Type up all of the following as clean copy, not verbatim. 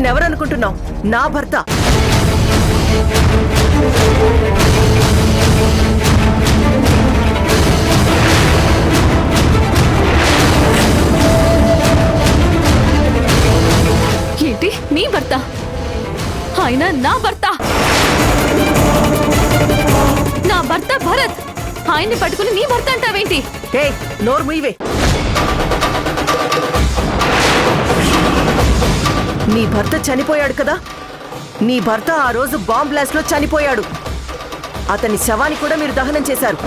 ఈయనెవరనుకుంటున్నావు? నా భర్త. ఏంటి నీ భర్త? ఆయన నా భర్త. నా భర్త భరత్. ఆయన్ని పట్టుకుని నీ భర్త అంటావేంటి? హే, నోరు మూయవే. నీ భర్త చనిపోయాడు కదా? నీ భర్త ఆ రోజు బాంబ్ బ్లాస్ట్ లో చనిపోయాడు. అతని శవాన్ని కూడా మీరు దహనం చేశారు.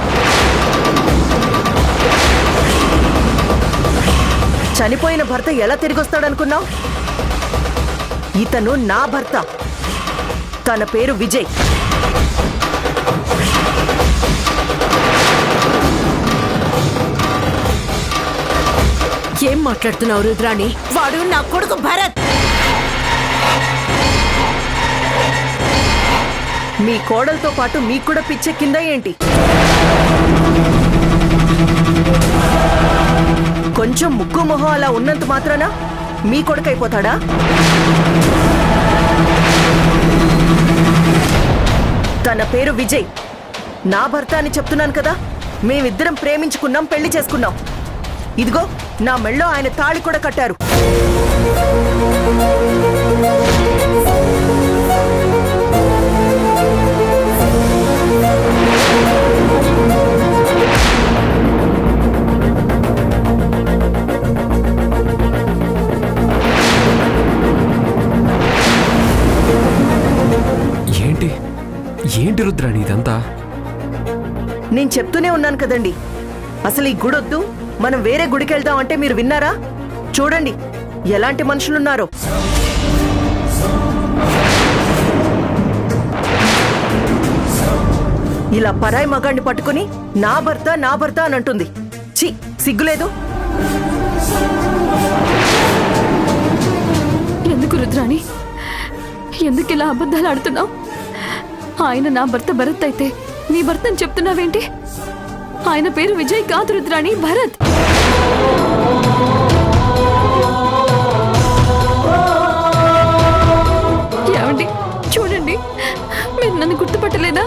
చనిపోయిన భర్త ఎలా తిరిగొస్తాడనుకున్నావు? ఇతను నా భర్త. తన పేరు విజయ్. ఏం మాట్లాడుతున్నావు రుద్రాణి? వాడు నా కొడుకు భరత్. మీ కోడలతో పాటు మీకు కూడా పిచ్చెక్కిందా ఏంటి? కొంచెం ముక్కు మొహం అలా ఉన్నంత మాత్రాన మీ కొడుకైపోతాడా? తన పేరు విజయ్. నా భర్త అని చెప్తున్నాను కదా. మేమిద్దరం ప్రేమించుకున్నాం, పెళ్లి చేసుకున్నాం. ఇదిగో నా మెళ్ళో ఆయన తాళి కూడా కట్టారు. ఏంటి ఏంటి రుద్రాణి ఇదంతా? నేను చెప్తూనే ఉన్నాను కదండి, అసలు ఈ గుడొద్దు, మనం వేరే గుడికి వెళ్దాం అంటే మీరు విన్నారా? చూడండి ఎలాంటి మనుషులున్నారో. ఇలా పరాయి మగాడిని పట్టుకుని నా భర్త నా భర్త అని అంటుంది. ఛీ, సిగ్గులేదు? ఎందుకు రుద్రాణి? ఎందుకు ఇలా అబద్ధాలు ఆడుతున్నావు? ఆయన నా భర్త భరత్ అయితే నీ భర్త అని చెప్తున్నావేంటి? ఆయన పేరు విజయ్ కాదు రుద్రాణి, భరత్. ఏమండి చూడండి, మీరు నన్ను గుర్తుపట్టలేదా?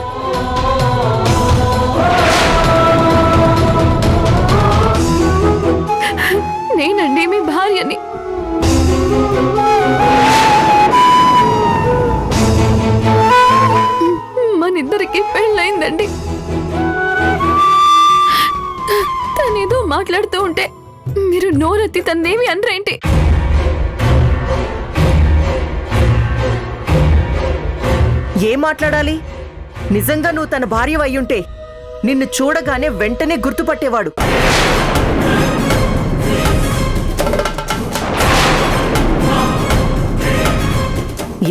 నేనండి మీ భార్యని. మనిద్దరికి పెళ్ళయిందండి. తనేదో మాట్లాడుతూ ఉంటే మీరు నోరెత్తి తన్నేమి అనరేంటి? ఏం మాట్లాడాలి? నిజంగా నువ్వు తన భార్య అయ్యుంటే నిన్ను చూడగానే వెంటనే గుర్తుపట్టేవాడు.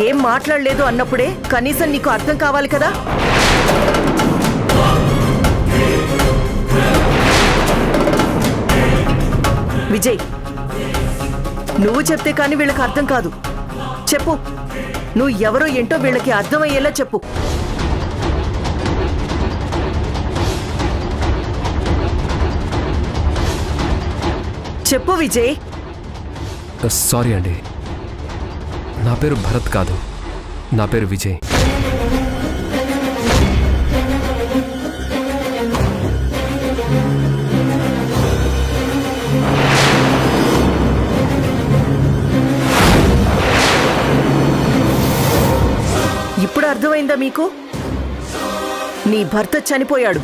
ఏం మాట్లాడలేదు అన్నప్పుడే కనీసం నీకు అర్థం కావాలి కదా. విజయ్, నువ్వు చెప్తే కానీ వీళ్ళకి అర్థం కాదు. చెప్పు, నువ్వు ఎవరో ఏంటో వీళ్ళకి అర్థమయ్యేలా చెప్పు. చెప్పు విజయ్. సారీ అండి, నా పేరు భరత్ కాదు, నా పేరు విజయ్. ఇప్పుడు అర్థమైందా మీకు? నీ భర్త చనిపోయాడు.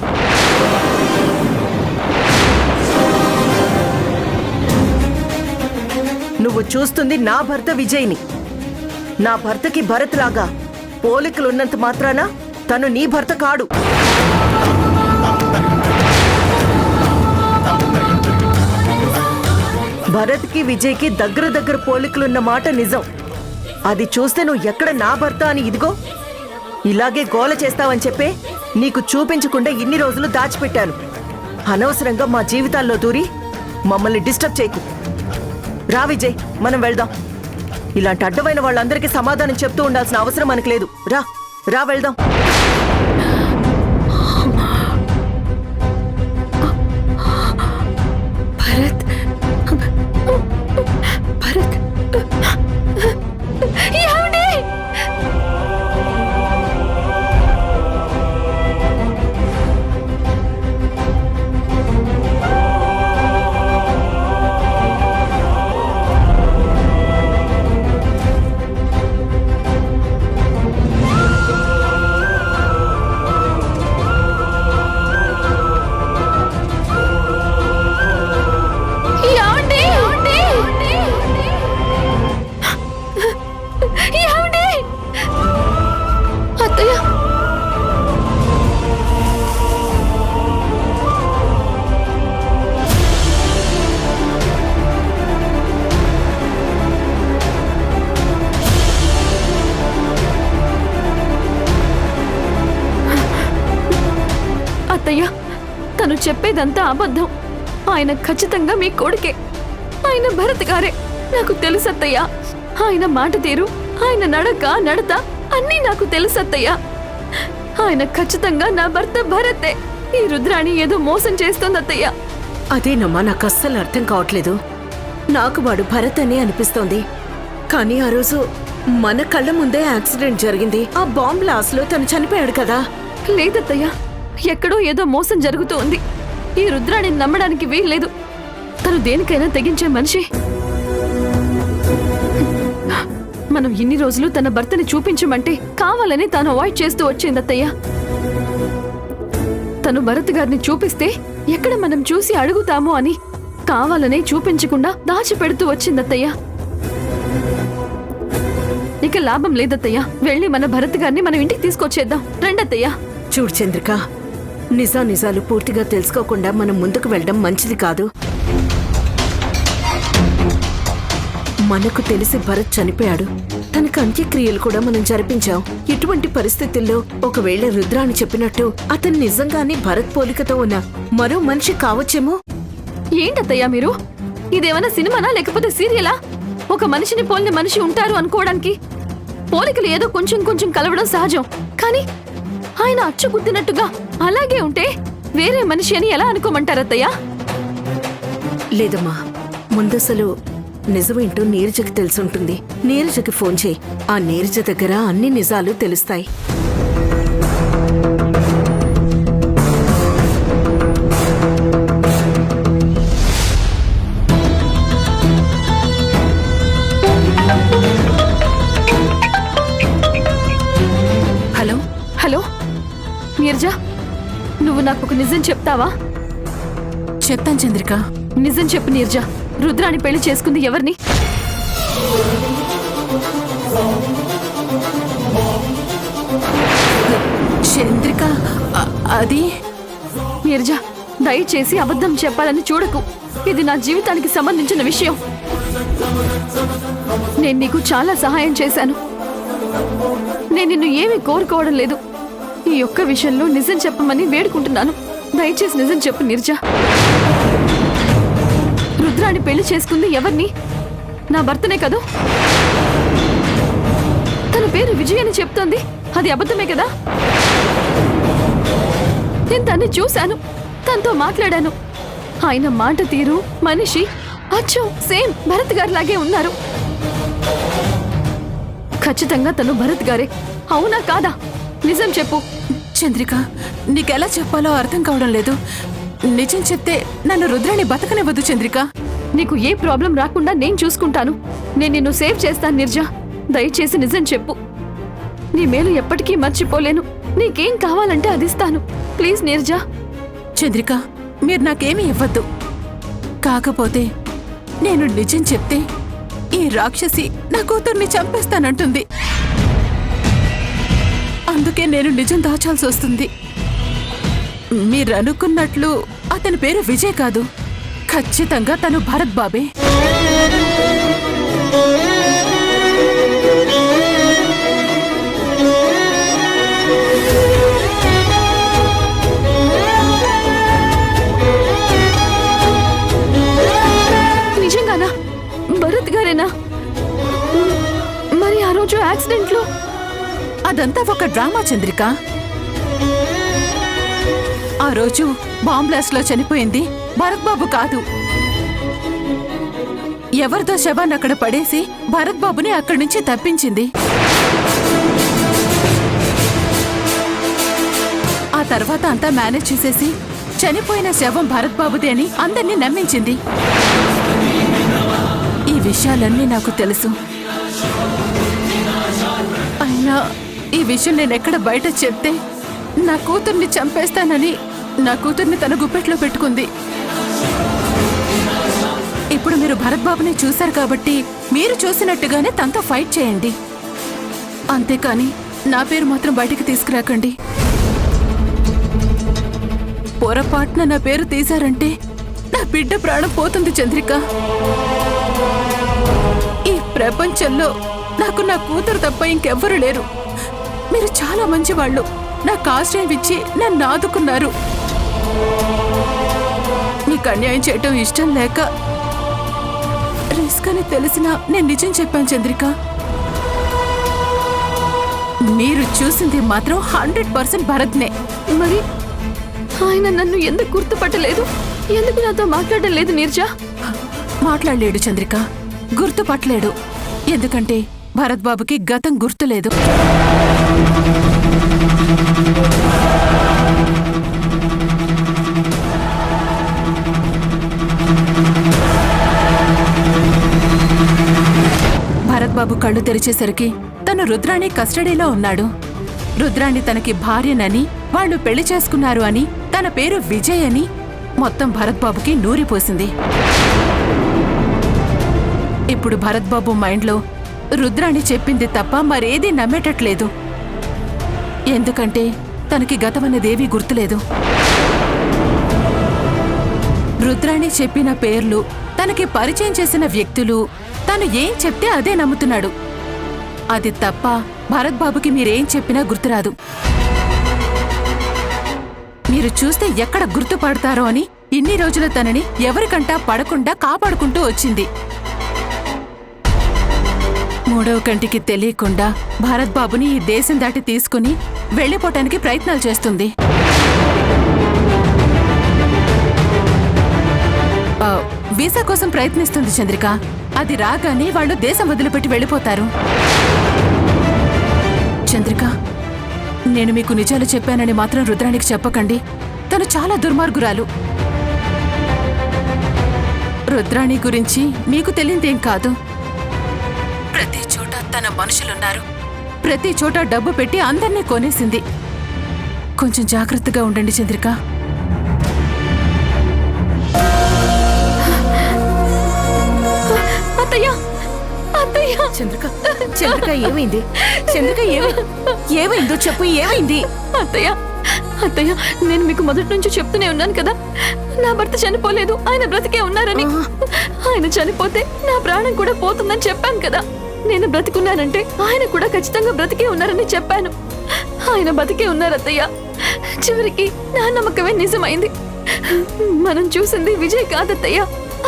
నువ్వు చూస్తుంది నా భర్త విజయ్ని. నా భర్తకి భరత్ లాగా పోలికలున్నంత మాత్రాన తను నీ భర్త కాడు. భరత్కి విజయ్కి దగ్గర పోలికలున్న మాట నిజం. అది చూస్తే నువ్వు ఎక్కడ నా భర్త అని ఇదిగో ఇలాగే గోల చేస్తావని చెప్పే నీకు చూపించకుండా ఇన్ని రోజులు దాచిపెట్టాను. అనవసరంగా మా జీవితాల్లో దూరి మమ్మల్ని డిస్టర్బ్ చేయకు. రా విజయ్, మనం వెళ్దాం. ఇలాంటి అడ్డమైన వాళ్ళందరికీ సమాధానం చెప్తూ ఉండాల్సిన అవసరం మనకు లేదు. రా రా వెళ్దాం. భరత్, భరత్, తను చెప్పేదంతా అబద్ధం. ఆయన ఖచ్చితంగా మీ కొడుకే. ఆయన భరత్ గారే. నాకు తెలుసత్తయ్యా. ఆయన మాట తీరు, ఆయన నడత అన్నీ నాకు తెలుసత్తయ్యా. ఆయన ఖచ్చితంగా నా భర్త భరతే. ఈ రుద్రాణి ఏదో మోసం చేస్తోందత్తయ్యా. అదేనమ్మా, నాకు అస్సలు అర్థం కావట్లేదు. నాకు వాడు భరత్ అనే అనిపిస్తోంది. కానీ ఆ రోజు మన కళ్ళ ముందే యాక్సిడెంట్ జరిగింది. ఆ బాంబ్ బ్లాస్ట్ లో తను చనిపోయాడు కదా. లేదత్తయ్యా, ఎక్కడో ఏదో మోసం జరుగుతూ ఉంది. ఈ రుద్రాణిని నమ్మడానికి వీల్లేదు. తను దేనికైనా తెగించే మనిషి. మనం ఇన్ని రోజులు తన భర్తని చూపించమంటే కావాలని తాను అవాయిడ్ చేస్తూ వచ్చిందత్తయ్యా. తను భరత్ గారిని చూపిస్తే ఎక్కడ మనం చూసి అడుగుతామో అని కావాలనే చూపించకుండా దాచిపెడుతూ వచ్చిందత్తయ్యా. ఇక లాభం లేదత్తయ్యా. వెళ్ళి మన భరత్ గారిని మనం ఇంటికి తీసుకొచ్చేద్దాం. రండత్తయ్యా. చూడు చంద్రిక, నిజాలు పూర్తిగా తెలుసుకోకుండా మనం ముందుకు వెళ్ళడం మంచిది కాదు. మనకు తెలిసి భరత్ చనిపోయాడు. తనకు అంత్యక్రియలు కూడా మనం జరిపించాం. ఇటువంటి పరిస్థితుల్లో ఒకవేళ రుద్రాని చెప్పినట్టు అతను నిజంగానే భరత్ పోలికతో ఉన్న మరో మనిషి కావచ్చేమో. ఏంటత్తయ్యా మీరు? ఇదేమన్నా సినిమానా లేకపోతే సీరియలా? ఒక మనిషిని పోలిన మనిషి ఉంటారు అనుకోవడానికి. పోలికలు ఏదో కొంచెం కలవడం సహజం. కానీ ఆయన అచ్చు గుద్దినట్టుగా అలాగే ఉంటే వేరే మనిషి అని ఎలా అనుకోమంటారత్తయ్యా? లేదమ్మా, ముందసలు నిజమేంటో నీరజకి తెలుసుంటుంది. నీరజకి ఫోన్ చేయి. ఆ నీరజ దగ్గర అన్ని నిజాలు తెలుస్తాయి. హలో హలో నీరజ, నువ్వు నాకు ఒక నిజం చెప్తావా? చెప్తాను చంద్రిక. నిజం చెప్పు నీరజ. రుద్రాని పెళ్లి చేసుకుంది ఎవరిని? చంద్రిక, అది నీరజ, దయచేసి అబద్ధం చెప్పాలని చూడకు. ఇది నా జీవితానికి సంబంధించిన విషయం. నేను నీకు చాలా సహాయం చేశాను. నేను నిన్ను ఏమీ కోరుకోవడం లేదు. ఈ ఒక్క విషయంలో నిజం చెప్పమని వేడుకుంటున్నాను. దయచేసి నిజం చెప్పు నీరజ. రుద్రాని పెళ్లి చేసుకుంది ఎవరిని? నా భర్తనే కదూ? తన పేరు విజయ్ అని చెప్తోంది. అది అబద్ధమే కదా? నేను తన్ని చూశాను, తనతో మాట్లాడాను. ఆయన మాట తీరు, మనిషి అచ్చో సేమ్ భరత్ గారిలాగే ఉన్నారు. ఖచ్చితంగా తను భరత్ గారే. అవునా కాదా? నిజం చెప్పు. చంద్రిక, నీకెలా చెప్పాలో అర్థం కావడం లేదు. నిజం చెప్తే నన్ను రుద్రాని బతకనివ్వదు చంద్రిక. నీకు ఏ ప్రాబ్లం రాకుండా నేను చూసుకుంటాను. నేను నిన్ను సేవ్ చేస్తాను నిర్జా. దయచేసి నిజం చెప్పు. నీ మేలు ఎప్పటికీ మర్చిపోలేను. నీకేం కావాలంటే అది ఇస్తాను. ప్లీజ్ నిర్జా. చంద్రిక, మీరు నాకేమీ ఇవ్వద్దు. కాకపోతే నేను నిజం చెప్తే ఈ రాక్షసి నా కూతుర్ని చంపేస్తానంటుంది. అందుకే నేను నిజం దాచాల్సి వస్తుంది. మీరు అనుకున్నట్లు అతని పేరు విజయ్ కాదు. ఖచ్చితంగా తను భరత్ బాబే. నిజంగానా? భరత్ గారేనా? మరి ఆ రోజు యాక్సిడెంట్ లో? అదంతా ఒక డ్రామా చంద్రిక. ఆ రోజు బాంబ్ బ్లాస్ట్ లో చనిపోయింది భరత్ బాబు కాదు. ఎవరిదో శవాన్ని అక్కడ పడేసి భరత్ బాబుని అక్కడి నుంచి తప్పించింది. ఆ తర్వాత అంతా మేనేజ్ చేసేసి చనిపోయిన శవం భరత్ బాబుదే అని అందరినీ నమ్మించింది. ఈ విషయాలన్నీ నాకు తెలుసు. అయినా ఈ విషయం నేనెక్కడ బయట చెప్తే నా కూతుర్ని చంపేస్తానని నా కూతుర్ని తన గుప్పెట్లో పెట్టుకుంది. ఇప్పుడు మీరు భరత్ బాబుని చూశారు కాబట్టి మీరు చూసినట్టుగానే తనతో ఫైట్ చేయండి. అంతేకాని నా పేరు మాత్రం బయటికి తీసుకురాకండి. పొరపాటున నా పేరు తీశారంటే నా బిడ్డ ప్రాణం పోతుంది చంద్రిక. ఈ ప్రపంచంలో నాకు నా కూతురు తప్ప ఇంకెవ్వరూ లేరు. మీరు చాలా మంచివాళ్ళు. నాకు ఆశ్రయం ఇచ్చి నన్ను ఆదుకున్నారు. నాకు అన్యాయం చేయటం ఇష్టం లేక రిస్క్ అని తెలిసినా నేను నిజం చెప్పాను చంద్రిక. మీరు చూసింది మాత్రం 100% భరత్నే. మరి ఆయన నన్ను ఎందుకు గుర్తుపట్టలేదు? ఎందుకు నాతో మాట్లాడడం లేదు నీర్జా? మాట్లాడలేడు చంద్రిక, గుర్తుపట్టలేడు. ఎందుకంటే భరత్ బాబుకి గతం గుర్తులేదు. భరత్ బాబు కళ్ళు తెరిచేసరికి తను రుద్రాణి కస్టడీలో ఉన్నాడు. రుద్రాణి తనకి భార్యనని, వాళ్ళు పెళ్లి చేసుకున్నారు అని, తన పేరు విజయ్ అని మొత్తం భరత్ బాబుకి నూరిపోసింది. ఇప్పుడు భరత్ బాబు మైండ్లో రుద్రాణి చెప్పింది తప్ప మరేదీ నమ్మేటట్లేదు. ఎందుకంటే తనకి గతమన్నదేవీ గుర్తులేదు. రుద్రాణి చెప్పిన పేర్లు, తనకి పరిచయం చేసిన వ్యక్తులు, తను ఏం చెప్తే అదే నమ్ముతున్నాడు. అది తప్ప భరత్ బాబుకి మీరేం చెప్పినా గుర్తురాదు. మీరు చూస్తే ఎక్కడ గుర్తుపడతారో అని ఇన్ని రోజుల తనని ఎవరికంటా పడకుండా కాపాడుకుంటూ వచ్చింది. మూడవ కంటికి తెలియకుండా భరత్ బాబుని ఈ దేశం దాటి తీసుకుని వెళ్లిపోవటానికి ప్రయత్నాలు చేస్తుంది. వీసా కోసం ప్రయత్నిస్తుంది చంద్రిక. అది రాగానే వాళ్ళు దేశం వదిలిపెట్టి వెళ్ళిపోతారు. చంద్రిక, నేను మీకు నిజాలు చెప్పానని మాత్రం రుద్రానికి చెప్పకండి. తను చాలా దుర్మార్గురాలు. రుద్రాణి గురించి మీకు తెలియదేం కాదు. ప్రతి చోట తన మనుషులున్నారు. ప్రతి చోట డబ్బు పెట్టి అందర్నీ కొనేసింది. కొంచెం జాగ్రత్తగా ఉండండి చంద్రిక. అత్తయ్య, అత్తయ్య, చంద్రిక, చంద్రిక ఏమైంది? చంద్రిక ఏమైందో చెప్పు, ఏమైంది? అత్తయ్య, అత్తయ్య, నేను మీకు మొదటి నుంచి చెప్తూనే ఉన్నాను కదా, నా భర్త చనిపోలేదు, ఆయన బ్రతికే ఉన్నారని. ఆయన చనిపోతే నా ప్రాణం కూడా పోతుందని చెప్పాను కదా. నేను బ్రతికున్నానంటే ఆయన కూడా ఖచ్చితంగా బ్రతికే ఉన్నారని చెప్పాను. ఆయన బతికే ఉన్నారు అత్తయ్య. చివరికి నా నమ్మకమే నిజమైంది. మనం చూసింది విజయ్ కాదత్తయ్య,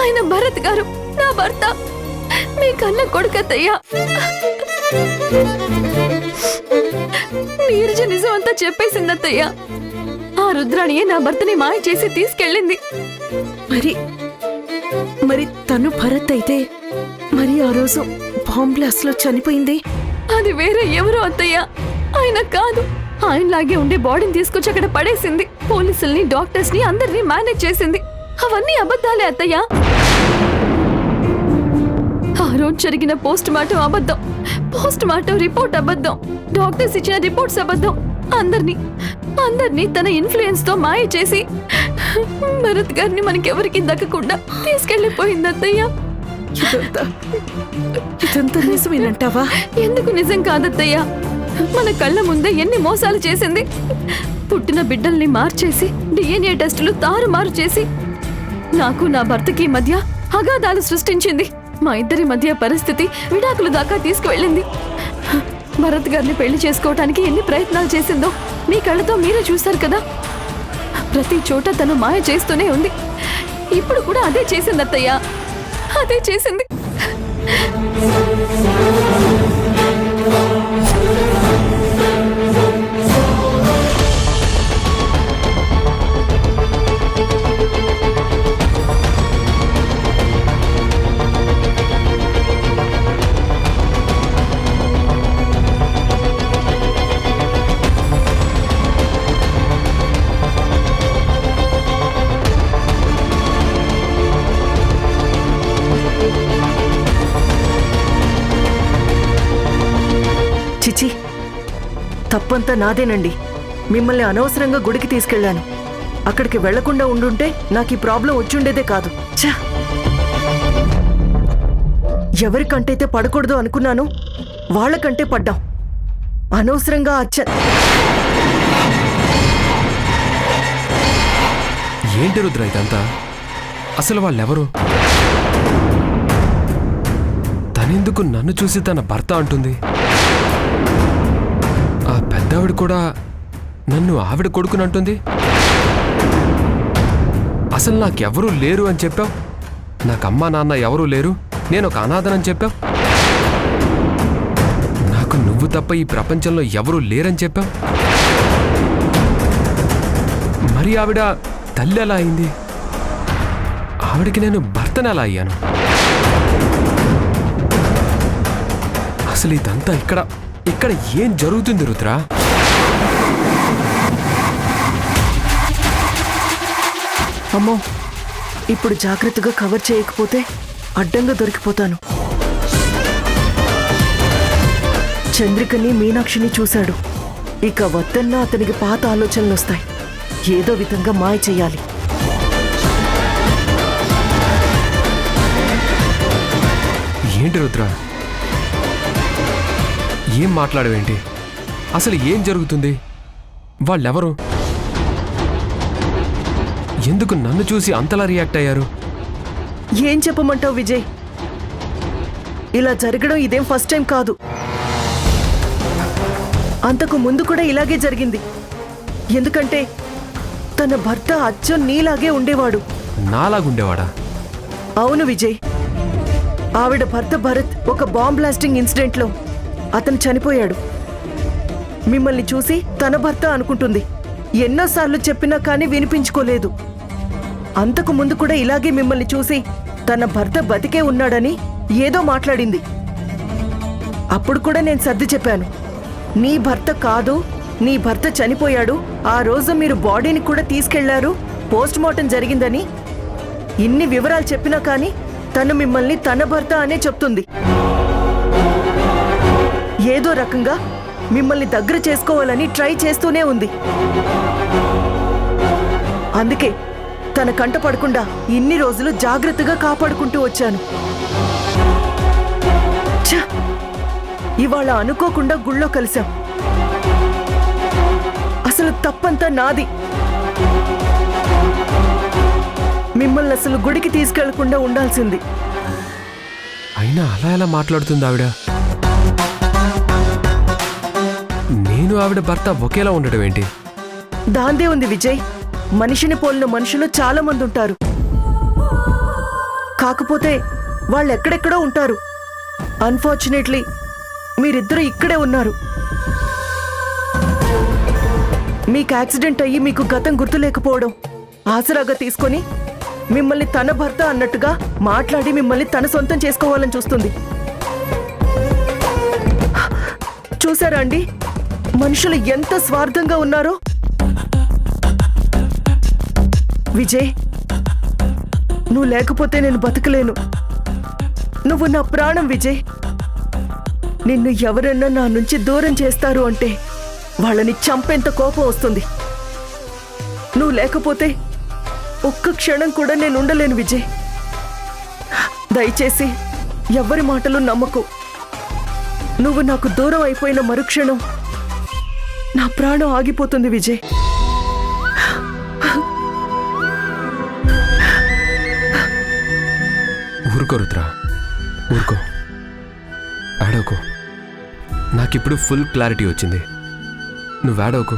ఆయన భరత్ గారు, నా భర్త, మీ కన్న కొడుకత్తయ్య. నీరజ నిజం అంతా చెప్పేసిందత్తయ్య. ఆ రుద్రాణియే నా భర్తని మాయ చేసి తీసుకెళ్ళింది. మరి తను భరత్ అయితే మరి ఆ రోజు బాంబ్ బ్లాస్ట్ లో చనిపోయింది? అది వేరే ఎవరో అత్తయ్య, ఆయన కాదు. ఆయనలాగే ఉండే బాడీని తీసుకొచ్చి అక్కడ పడేసింది. పోలీసుల్ని, డాక్టర్స్ ని అందరినీ మేనేజ్ చేసింది. అవన్నీ అబద్ధాలే అత్తయ్య. ఆ రోజు జరిగిన పోస్ట్ మార్టం అబద్ధం, పోస్ట్ మార్టం రిపోర్ట్ అబద్ధం, డాక్టర్స్ ఇచ్చిన రిపోర్ట్స్ అబద్ధం. అందరినీ తన ఇన్ఫ్లుయెన్స్ తో మాయ చేసి భరత్ గారిని మనకెవరికి దక్కకుండా తీసుకెళ్లిపోయింది అత్తయ్య. ఇదంతా నిజమేనంటావా? ఎందుకు నిజం కాదత్తయ్య? మన కళ్ళ ముందే ఎన్ని మోసాలు చేసింది. పుట్టిన బిడ్డల్ని మార్చేసి, DNA టెస్టులు తారుమారు చేసి, నాకు నా భర్తకి మధ్య అగాధాలు సృష్టించింది. మా ఇద్దరి మధ్య పరిస్థితి విడాకులు దాకా తీసుకువెళ్ళింది. భరత్ గారిని పెళ్లి చేసుకోవటానికి ఎన్ని ప్రయత్నాలు చేసిందో మీ కళ్ళతో మీరే చూశారు కదా. ప్రతి చోట తను మాయ చేస్తూనే ఉంది. ఇప్పుడు కూడా అదే చేసింది అత్తయ్య, అదే చేసింది. చిచి, తప్పంతా నాదేనండి. మిమ్మల్ని అనవసరంగా గుడికి తీసుకెళ్లాను. అక్కడికి వెళ్లకుండా ఉండుంటే నాకు ఈ ప్రాబ్లం వచ్చుండేదే కాదు. ఛ! ఎవరికంటైతే పడకూడదు అనుకున్నాను, వాళ్ళకంటే పడ్డాం. అనవసరంగా ఏంటి రుద్ర ఇదంతా? అసలు వాళ్ళెవరు? తనెందుకు నన్ను చూసి తన భర్త అంటుంది? ఆ పెద్దావిడ కూడా నన్ను ఆవిడ కొడుకునంటుంది. అసలు నాకెవరూ లేరు అని చెప్పావు. నాకు అమ్మా నాన్న ఎవరూ లేరు, నేను ఒక అనాథనని చెప్పావు. నాకు నువ్వు తప్ప ఈ ప్రపంచంలో ఎవరూ లేరని చెప్పావు. మరి ఆవిడ తల్లి ఎలా అయింది? ఆవిడకి నేను భర్తను ఎలా అయ్యాను? అసలు ఇదంతా ఇక్కడ ఏం జరుగుతుంది రుద్రా? అమ్మో, ఇప్పుడు జాగ్రత్తగా కవర్ చేయకపోతే అడ్డంగా దొరికిపోతాను. చంద్రికని మీనాక్షిని చూశాడు. ఇక వద్దన్నా అతనికి పాత ఆలోచనలు వస్తాయి. ఏదో విధంగా మాయ చెయ్యాలి. ఏంటి రుద్ర, ఏం మాట్లాడవేంటి? అసలు ఏం జరుగుతుంది? వాళ్ళెవరు? ఎందుకు నన్ను చూసి అంతలా రియాక్ట్ అయ్యారు? ఏం చెప్పమంటావు విజయ్? ఇలా జరగడం ఇదేం ఫస్ట్ టైం కాదు. అంతకు ముందు కూడా ఇలాగే జరిగింది. ఎందుకంటే తన భర్త అచ్చం నీలాగే ఉండేవాడు. నాలాగుండేవాడా? అవును విజయ్. ఆవిడ భర్త భరత్ ఒక బాంబ్ బ్లాస్టింగ్ ఇన్సిడెంట్లో అతను చనిపోయాడు. మిమ్మల్ని చూసి తన భర్త అనుకుంటుంది. ఎన్నోసార్లు చెప్పినా కానీ వినిపించుకోలేదు. అంతకు ముందు కూడా ఇలాగే మిమ్మల్ని చూసి తన భర్త బతికే ఉన్నాడని ఏదో మాట్లాడింది. అప్పుడు కూడా నేను సర్ది చెప్పాను, నీ భర్త కాదు, నీ భర్త చనిపోయాడు, ఆ రోజు మీరు బాడీని కూడా తీసుకెళ్లారు, పోస్ట్ మార్టం జరిగిందని. ఇన్ని వివరాలు చెప్పినా కానీ తను మిమ్మల్ని తన భర్త అనే చెప్తుంది. ఏదో రకంగా మిమ్మల్ని దగ్గర చేసుకోవాలని ట్రై చేస్తూనే ఉంది. అందుకే తన కంట పడకుండా ఇన్ని రోజులు జాగ్రత్తగా కాపాడుకుంటూ వచ్చాను. ఛ! ఇవాళ అనుకోకుండా గుళ్ళో కలిశాం. అసలు తప్పంతా నాది. మిమ్మల్ని అసలు గుడికి తీసుకెళ్లకుండా ఉండాల్సింది. అయినా అలా ఎలా మాట్లాడుతుంది ఆవిడ? నేను ఆవిడ భర్త ఒకేలా ఉండడం ఏంటి? దాందే ఉంది విజయ్. మనిషిని పోలిన మనుషులు చాలా మంది ఉంటారు. కాకపోతే వాళ్ళు ఎక్కడెక్కడో ఉంటారు. అన్ఫార్చునేట్లీ మీరిద్దరూ ఇక్కడే ఉన్నారు. మీకు యాక్సిడెంట్ అయ్యి మీకు గతం గుర్తులేకపోవడం ఆసరాగా తీసుకొని మిమ్మల్ని తన భర్త అన్నట్టుగా మాట్లాడి మిమ్మల్ని తన సొంతం చేసుకోవాలని చూస్తుంది. చూసారా అండి, మనుషులు ఎంత స్వార్థంగా ఉన్నారో. విజయ్, నువ్వు లేకపోతే నేను బతకలేను. నువ్వు నా ప్రాణం విజయ్. నిన్ను ఎవరన్నా నా నుంచి దూరం చేస్తారు అంటే వాళ్ళని చంపేంత కోపం వస్తుంది. నువ్వు లేకపోతే ఒక్క క్షణం కూడా నేను ఉండలేను విజయ్. దయచేసి ఎవరి మాటలు నమ్మకు. నువ్వు నాకు దూరం అయిపోయిన మరుక్షణం నా ప్రాణం ఆగిపోతుంది విజయ్. ఊరుకో రుద్ర, ఊరుకో, ఏడవకు. నాకిప్పుడు ఫుల్ క్లారిటీ వచ్చింది. నువ్వు ఏడవకు.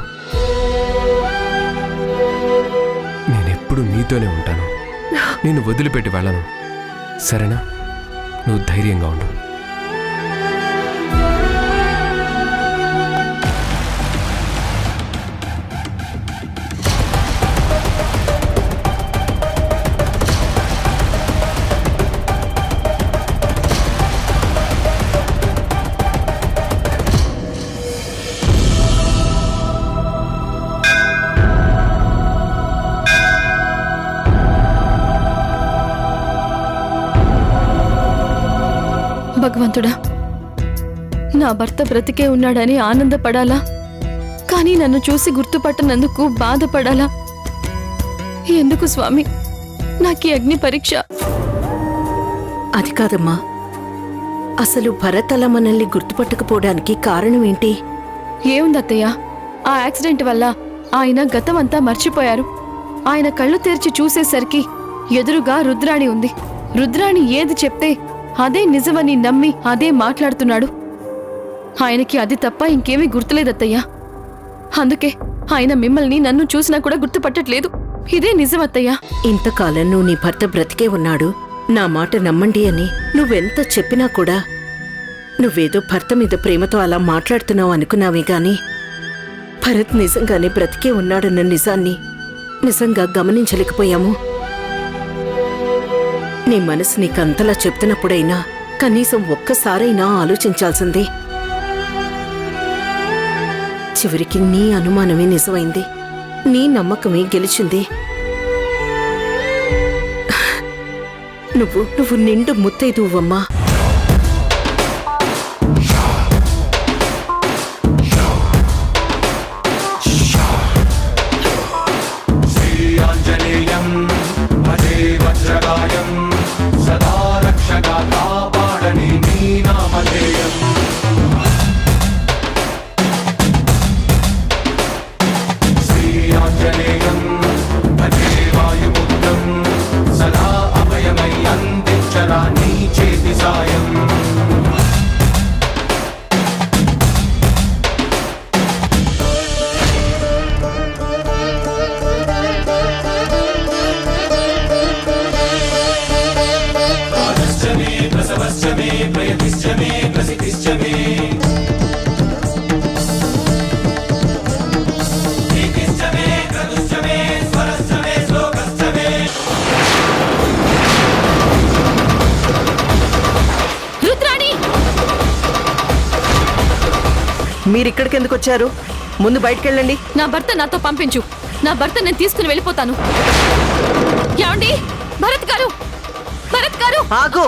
నేనెప్పుడు నీతోనే ఉంటాను. నేను వదిలిపెట్టి వెళ్ళను, సరేనా? నువ్వు ధైర్యంగా ఉండు. భగవంతుడా, నా భర్త బ్రతికే ఉన్నాడని ఆనందపడాలా, కానీ నన్ను చూసి గుర్తుపట్టనందుకు బాధపడాలా? ఎందుకు స్వామి నాకు ఈ అగ్ని పరీక్ష? అది కాదమ్మా, అసలు భరత్ అలా మనల్ని గుర్తుపట్టకపోవడానికి కారణం ఏంటి? ఏముందత్తయ్య, ఆ యాక్సిడెంట్ వల్ల ఆయన గతమంతా మర్చిపోయారు. ఆయన కళ్ళు తెరిచి చూసేసరికి ఎదురుగా రుద్రాణి ఉంది. రుద్రాణి ఏది చెప్తే అదే నిజమని నమ్మి అదే మాట్లాడుతున్నాడు. ఆయనకి అది తప్ప ఇంకేమీ గుర్తులేదత్తయ్యా. అందుకే ఆయన మిమ్మల్ని నన్ను చూసినా కూడా గుర్తుపట్టట్లేదు. ఇదే నిజం అత్తయ్య. ఇంతకాలం నువ్వు నీ భర్త బ్రతికే ఉన్నాడు, నా మాట నమ్మండి అని నువ్వెంత చెప్పినా కూడా నువ్వేదో భర్త మీద ప్రేమతో అలా మాట్లాడుతున్నావు అనుకున్నావే గాని భరత్ నిజంగానే బ్రతికే ఉన్నాడన్న నిజాన్ని నిజంగా గమనించలేకపోయాము. నీ మనసు నీకంతలా చెప్తున్నప్పుడైనా కనీసం ఒక్కసారైనా ఆలోచించాల్సిందే. చివరికి నీ అనుమానమే నిజమైంది, నీ నమ్మకమే గెలిచింది. నువ్వు నిండు ముత్తైదువమ్మా. సదా రక్షగా కాపాడని నీ నామధేయం. శ్రీ ఆంజనేయం భజే వాయుపుత్రం, సదా అభయమై అందించరా నీ చేతి సాయం. రుద్రాణి, మీరిక్కడికి ఎందుకు వచ్చారు? ముందు బయటకెళ్ళండి. నా భర్త నాతో పంపించు. నా భర్త నేను తీసుకుని వెళ్ళిపోతాను. ఏమండి? భరత్ గారు, భరత్ గారు! ఆగు.